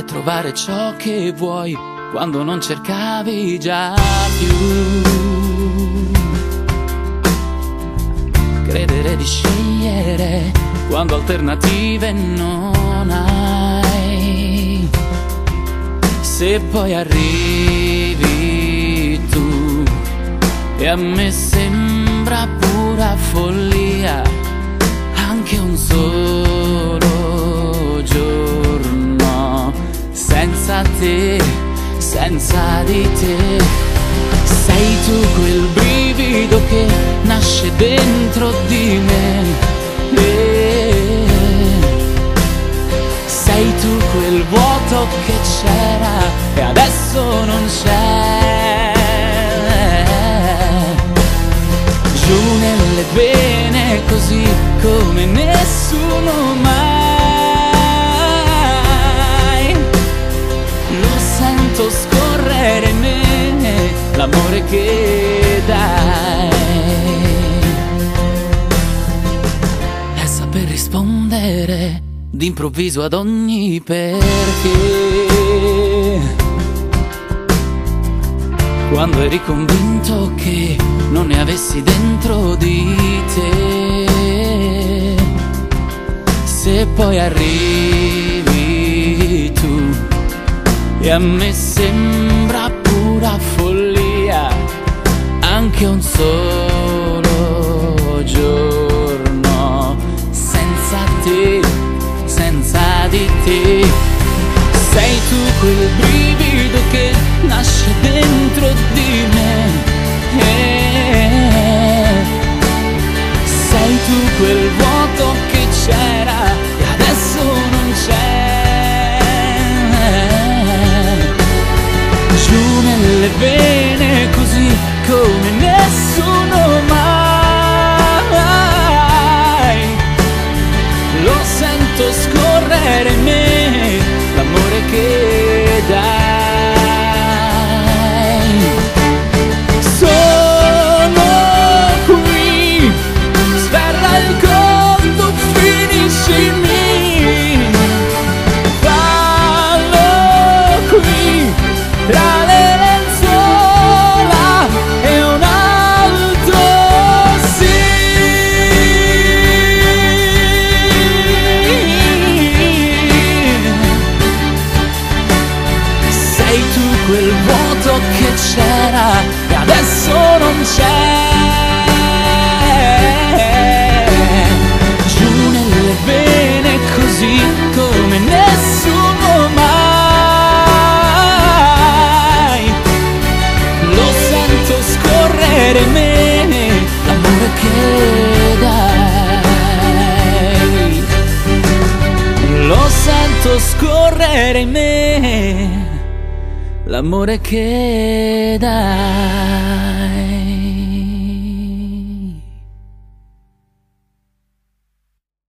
trovare ciò che vuoi quando non cercavi già più. Credere di scegliere quando alternative non hai. Se poi arrivi tu e a me sembra pura follia anche un solo giorno senza te, senza di te. Sei tu quel brivido che nasce dentro di me. Sei tu quel vuoto che c'era e adesso non c'è. Giù nelle vene così come nessuno mai. Lo sento scorrere in me, l'amore che dai. E saper rispondere d'improvviso ad ogni perché. Quando eri convinto che non ne avessi dentro di te. Se poi arrivi tu e a me sembra pura follia anche un solo giorno senza te, senza di te. Sei tu quel brivido che nasce dentro di me. Sei tu quel vuoto che c'era e adesso non c'è. Giù nelle vene così come nessuno mai. Lo sento scorrere in me, l'amore che dai. Sono qui, sferra il conto, finiscimi. Fallo qui, tra le lenzuola e un altro sì. Sei tu quel vuoto che c'era e adesso non c'è. Giù nelle vene così come nessuno mai. Lo sento scorrere in me, l'amore che dai. Lo sento scorrere in me, l'amore che dai.